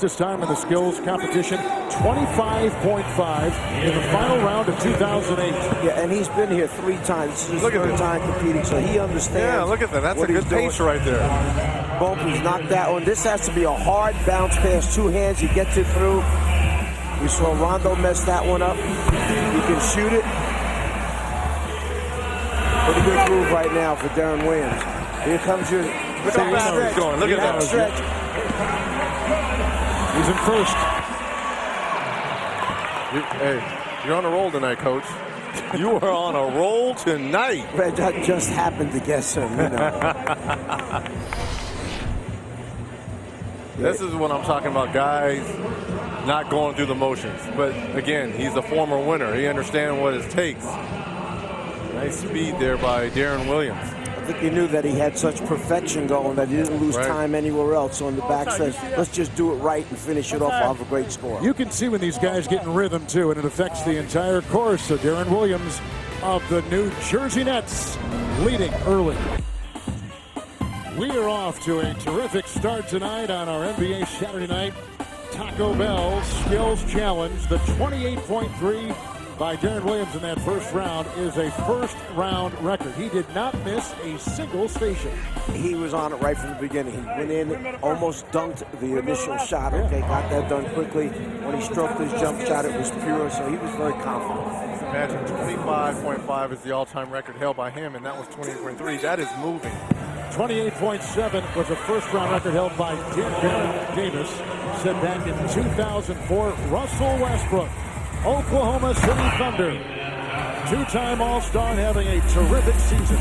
fastest time in the skills competition, 25.5 in the final round of 2008. Yeah, and he's been here 3 times. This is his third time competing, so he understands. Yeah, look at that. That's a good pace right there. Both, he's knocked that one. This has to be a hard bounce pass, 2 hands. He gets it through. We saw Rondo mess that one up. He can shoot it. Pretty good move right now for Deron Williams. Here comes your Look how fast he's going. Look at that stretch. He's in first. Hey, you're on a roll tonight, Coach. You are on a roll tonight. Red, that just happened to guess him, you know. This is what I'm talking about, guys not going through the motions. But again, he's a former winner. He understands what it takes. Nice speed there by Deron Williams. I think he knew that he had such perfection going that he didn't lose time anywhere else. So on the back says, let's just do it right and finish it off. I'll have a great score. You can see when these guys get in rhythm, too, and it affects the entire course. So Deron Williams of the New Jersey Nets leading early. We are off to a terrific start tonight on our NBA Saturday night Taco Bell Skills Challenge. The 28.3 by Deron Williams in that first round is a first-round record. He did not miss a single station. He was on it right from the beginning. He went in, almost dunked the initial shot. Okay, got that done quickly. When he stroked his jump shot, it was pure, so he was very confident. Imagine 25.5 is the all-time record held by him, and that was 28.3. That is moving. 28.7 was a first-round record held by Darren Davis, set back in 2004. Russell Westbrook, Oklahoma City Thunder, 2-time All-Star, having a terrific season.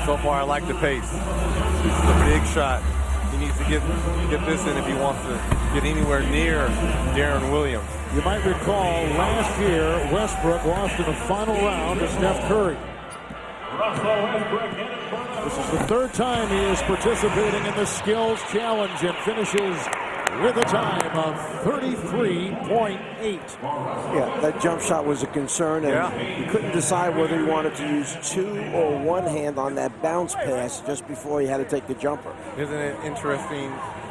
So far, I like the pace. This is a big shot. He needs to get this in if he wants to get anywhere near Deron Williams. You might recall last year, Westbrook lost in the final round to Steph Curry. This is the third time he is participating in the Skills Challenge and finishes with a time of 33.8. Yeah, that jump shot was a concern, and he couldn't decide whether he wanted to use 2 or 1 hand on that bounce pass just before he had to take the jumper. Isn't it interesting,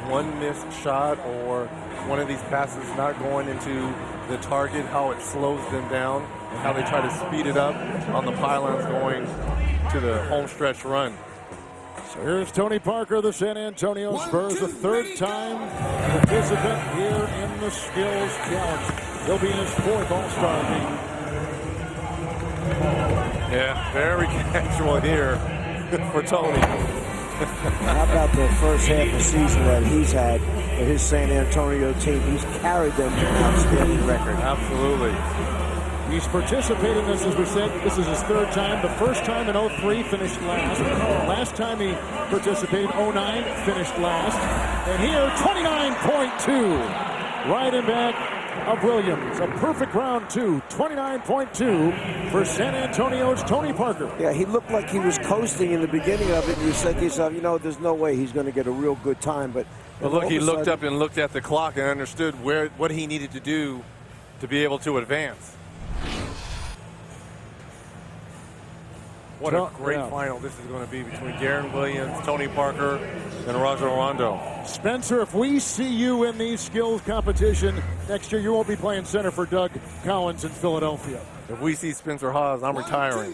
one missed shot or one of these passes not going into the target, how it slows them down and how they try to speed it up on the pylons going to the home stretch run. So here's Tony Parker, the San Antonio Spurs, the third-time participant here in the Skills Challenge. He'll be in his 4th All-Star game. Yeah, very casual here for Tony. How about the first half of the season that he's had with his San Antonio team? He's carried them to an outstanding record. Absolutely. He's participating in this, as we said, this is his 3rd time. The first time in 03 finished last. Last time he participated, 09, finished last. And here, 29.2. Right in back of Williams. A perfect round 2, 29.2 for San Antonio's Tony Parker. Yeah, he looked like he was coasting in the beginning of it. And you said to yourself, you know, there's no way he's going to get a real good time. But look, he looked up and looked at the clock and understood what he needed to do to be able to advance. What a great final this is going to be between Deron Williams, Tony Parker, and Rajon Rondo. Spencer, if we see you in these skills competition next year, you won't be playing center for Doug Collins in Philadelphia. If we see Spencer Hawes, I'm retiring.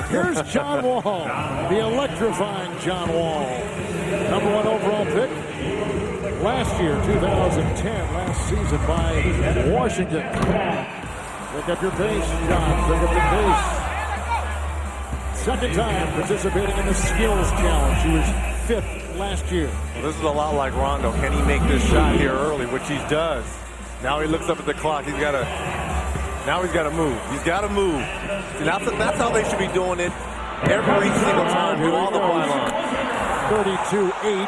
Here's John Wall, the electrifying John Wall. Number 1 overall pick last year, 2010, last season by Washington. Pick up your pace, John. Pick up your pace. Second time participating in the Skills Challenge. He was 5th last year. Well, this is a lot like Rondo. Can he make this shot here early, which he does. Now he looks up at the clock. He's got to move. He's got to move. See, that's how they should be doing it every single time through all the pylons. 32-8.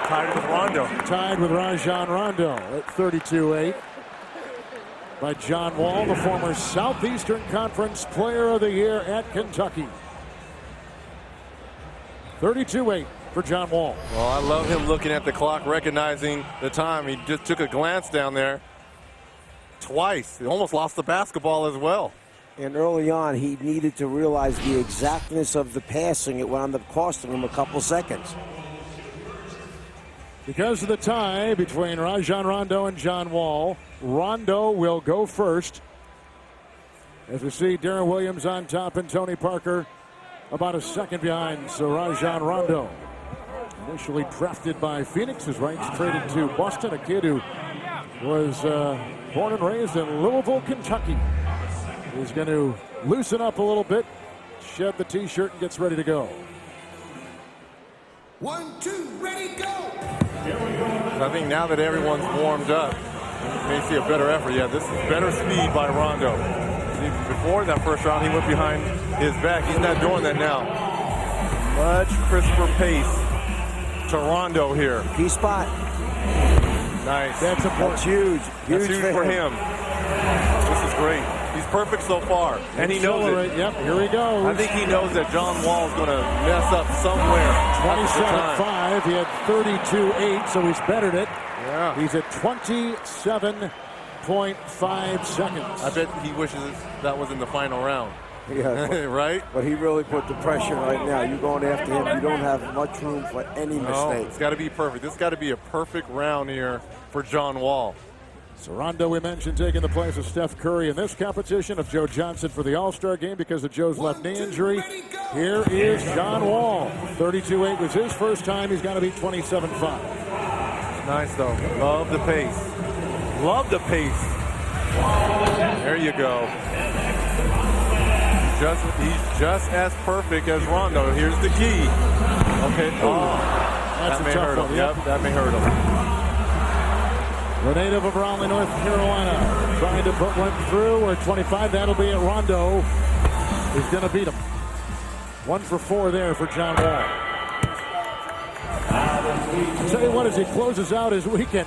Tied with Rondo. Tied with Rajon Rondo at 32-8. By John Wall, the former Southeastern Conference Player of the Year at Kentucky. 32-8 for John Wall. Well, I love him looking at the clock, recognizing the time. He just took a glance down there twice. He almost lost the basketball as well. And early on, he needed to realize the exactness of the passing. It wound up costing him a couple seconds. Because of the tie between Rajon Rondo and John Wall, Rondo will go first. As we see Deron Williams on top and Tony Parker about a second behind. So Rajon Rondo, initially drafted by Phoenix, his rights traded to Boston, a kid who was born and raised in Louisville, Kentucky. He's going to loosen up a little bit, shed the t-shirt, and gets ready to go. 1, 2, ready, go! I think now that everyone's warmed up, you may see a better effort. Yeah, this is better speed by Rondo. Before that first round, he went behind his back. He's not doing that now. Much crisper pace to Rondo here. Key spot. Nice. That's important. That's huge. That's huge for him. This is great. He's perfect so far, and he knows it. Yep, here he goes. I think he knows that John Wall is going to mess up somewhere. 27-5. He had 32-8, so he's bettered it. Yeah. He's at 27.5 seconds. I bet he wishes that was in the final round. Yeah, Right? but he really put the pressure right now. You're going after him. You don't have much room for any No, mistake. it's got to be perfect. This got to be a perfect round here for John Wall. So Rondo, we mentioned, taking the place of Steph Curry in this competition, of Joe Johnson for the All-Star game because of Joe's left knee injury. Here is John Wall. 32-8 was his first time. He's got to beat 27-5. Nice, though. Love the pace. Love the pace. There you go. He's just as perfect as Rondo. Here's the key. Okay. Oh, That's that a may tough hurt one. him. Yep, that may hurt him. The native of Raleigh, North Carolina, trying to put one through, or 25. That'll be it. Rondo is going to beat him. 1 for 4 there for John Wall. I'll tell you what, as he closes out his weekend,